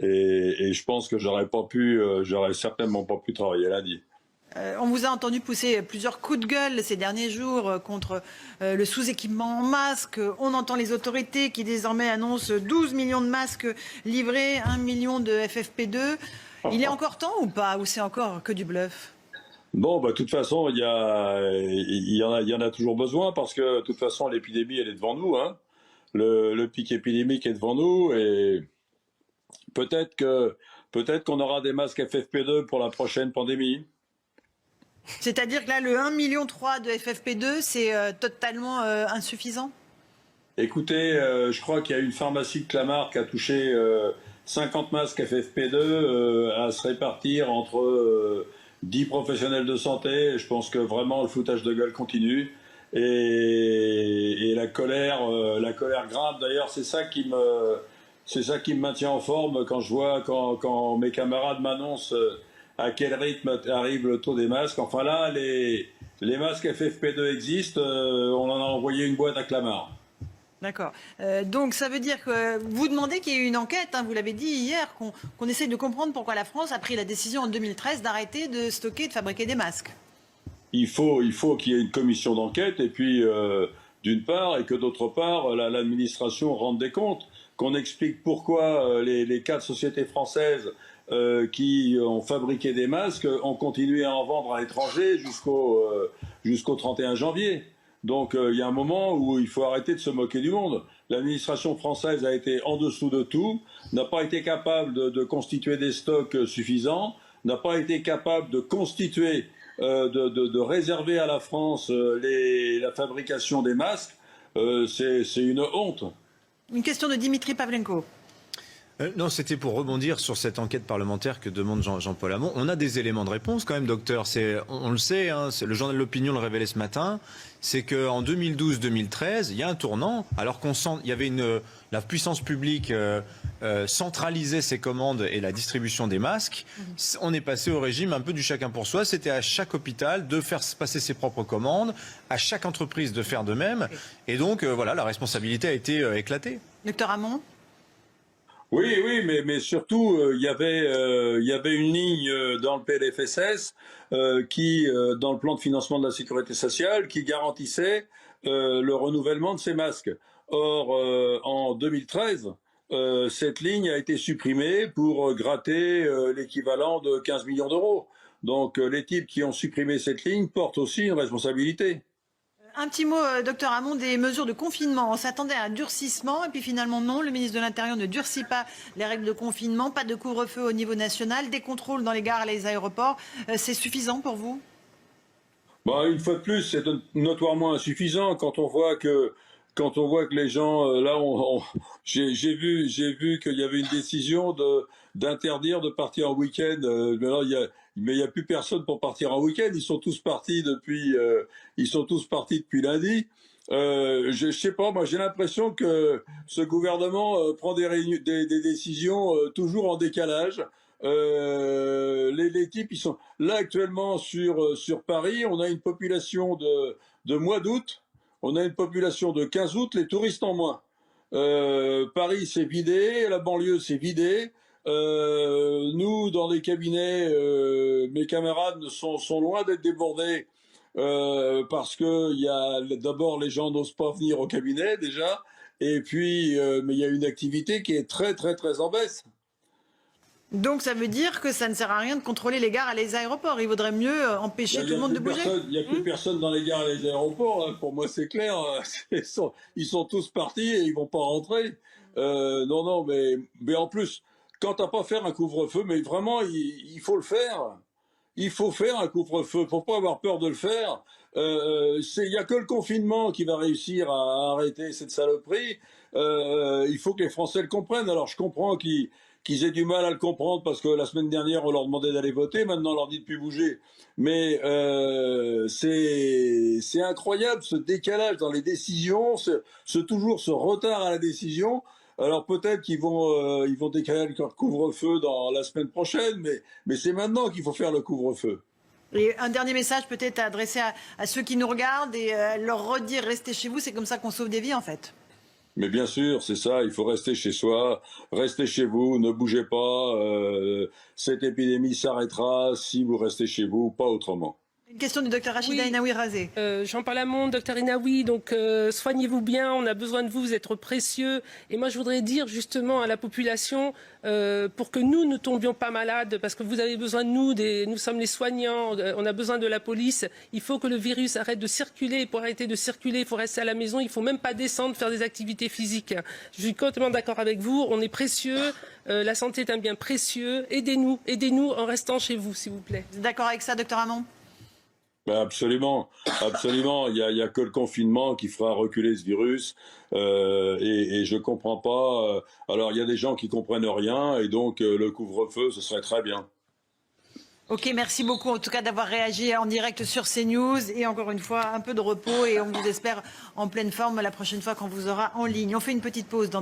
Et je pense que j'aurais certainement pas pu travailler lundi. On vous a entendu pousser plusieurs coups de gueule ces derniers jours contre le sous-équipement en masques. On entend les autorités qui désormais annoncent 12 millions de masques livrés, 1 million de FFP2. Il est encore temps ou pas? Ou c'est encore que du bluff? Bon, bah, de toute façon, il y en a toujours besoin parce que, de toute façon, l'épidémie, elle est devant nous, hein. Le pic épidémique est devant nous et peut-être que, peut-être qu'on aura des masques FFP2 pour la prochaine pandémie. C'est-à-dire que là, le 1,3 million de FFP2, c'est totalement insuffisant? Écoutez, je crois qu'il y a une pharmacie de Clamart qui a touché 50 masques FFP2 à se répartir entre 10 professionnels de santé. Je pense que vraiment le foutage de gueule continue et la colère grimpe. D'ailleurs, c'est ça qui me maintient en forme quand je vois quand mes camarades m'annoncent à quel rythme arrive le taux des masques. Enfin là, les masques FFP2 existent. On en a envoyé une boîte à Clamart. D'accord. Donc ça veut dire que vous demandez qu'il y ait une enquête, hein, vous l'avez dit hier, qu'on essaie de comprendre pourquoi la France a pris la décision en 2013 d'arrêter de stocker, de fabriquer des masques. Il faut qu'il y ait une commission d'enquête et puis d'une part et que d'autre part l'administration rende des comptes, qu'on explique pourquoi les 4 sociétés françaises qui ont fabriqué des masques ont continué à en vendre à l'étranger jusqu'au 31 janvier. Donc il y a un moment où il faut arrêter de se moquer du monde. L'administration française a été en dessous de tout, n'a pas été capable de constituer des stocks suffisants, n'a pas été capable de constituer, de réserver à la France la fabrication des masques. C'est une honte. Une question de Dimitri Pavlenko. Non, c'était pour rebondir sur cette enquête parlementaire que demande Jean-Paul Hamon. On a des éléments de réponse quand même, docteur. On le sait, hein, le journal de l'Opinion le révélait ce matin. C'est qu'en 2012-2013, il y a un tournant. Alors il y avait la puissance publique centralisait ses commandes et la distribution des masques. On est passé au régime un peu du chacun pour soi. C'était à chaque hôpital de faire passer ses propres commandes, à chaque entreprise de faire de même. Et donc, voilà, la responsabilité a été éclatée. Docteur Hamon? Oui, mais surtout, il y avait une ligne dans le PLFSS qui, dans le plan de financement de la sécurité sociale, qui garantissait le renouvellement de ces masques. Or, en 2013, cette ligne a été supprimée pour gratter l'équivalent de 15 millions d'euros. Donc, les types qui ont supprimé cette ligne portent aussi une responsabilité. Un petit mot, docteur Hamon, des mesures de confinement. On s'attendait à un durcissement et puis finalement non. Le ministre de l'Intérieur ne durcit pas les règles de confinement. Pas de couvre-feu au niveau national. Des contrôles dans les gares et les aéroports. C'est suffisant pour vous? Bah, une fois de plus, c'est notoirement insuffisant quand on voit que les gens j'ai vu qu'il y avait une décision d'interdire de partir en week-end. Maintenant, mais il y a plus personne pour partir en week-end. Ils sont tous partis depuis lundi. Je sais pas, moi j'ai l'impression que ce gouvernement prend des décisions toujours en décalage. Les types, ils sont là actuellement sur Paris. On a une population de mois d'août. On a une population de 15 août, les touristes en moins. Paris s'est vidé, la banlieue s'est vidée. Nous, dans les cabinets, mes camarades sont loin d'être débordés parce que d'abord les gens n'osent pas venir au cabinet déjà, et puis mais il y a une activité qui est très très très en baisse. Donc ça veut dire que ça ne sert à rien de contrôler les gares et les aéroports. Il vaudrait mieux empêcher tout le monde de bouger. Il n'y a plus personne dans les gares et les aéroports. Hein. Pour moi, c'est clair. Ils sont tous partis et ils vont pas rentrer. Non, mais en plus, quand t'as pas faire un couvre-feu, mais vraiment, il faut le faire. Il faut faire un couvre-feu. Faut pas avoir peur de le faire. Il y a que le confinement qui va réussir à arrêter cette saloperie. Il faut que les Français le comprennent. Alors, je comprends qu'ils aient du mal à le comprendre parce que la semaine dernière on leur demandait d'aller voter, maintenant on leur dit de plus bouger. Mais c'est incroyable ce décalage dans les décisions, toujours ce retard à la décision. Alors peut-être qu'ils vont décaler le couvre-feu dans la semaine prochaine, mais c'est maintenant qu'il faut faire le couvre-feu. Et un dernier message peut-être adressé à ceux qui nous regardent et leur redire restez chez vous, c'est comme ça qu'on sauve des vies en fait. Mais bien sûr, c'est ça, il faut rester chez soi, restez chez vous, ne bougez pas, cette épidémie s'arrêtera si vous restez chez vous, pas autrement. Une question du docteur Rachida Inaoui Razé. Jean-Paul Hamon, docteur Inaoui, donc soignez-vous bien, on a besoin de vous, vous êtes précieux. Et moi, je voudrais dire justement à la population, pour que nous ne tombions pas malades, parce que vous avez besoin de nous, nous sommes les soignants, on a besoin de la police. Il faut que le virus arrête de circuler. Pour arrêter de circuler, il faut rester à la maison, il ne faut même pas descendre, faire des activités physiques. Je suis complètement d'accord avec vous, on est précieux, la santé est un bien précieux. Aidez-nous en restant chez vous, s'il vous plaît. Vous êtes d'accord avec ça, docteur Hamon? Absolument, absolument. Il y a que le confinement qui fera reculer ce virus. Et je comprends pas. Alors, il y a des gens qui comprennent rien, et donc le couvre-feu, ce serait très bien. Ok, merci beaucoup en tout cas d'avoir réagi en direct sur CNews. Et encore une fois, un peu de repos et on vous espère en pleine forme la prochaine fois qu'on vous aura en ligne. On fait une petite pause dans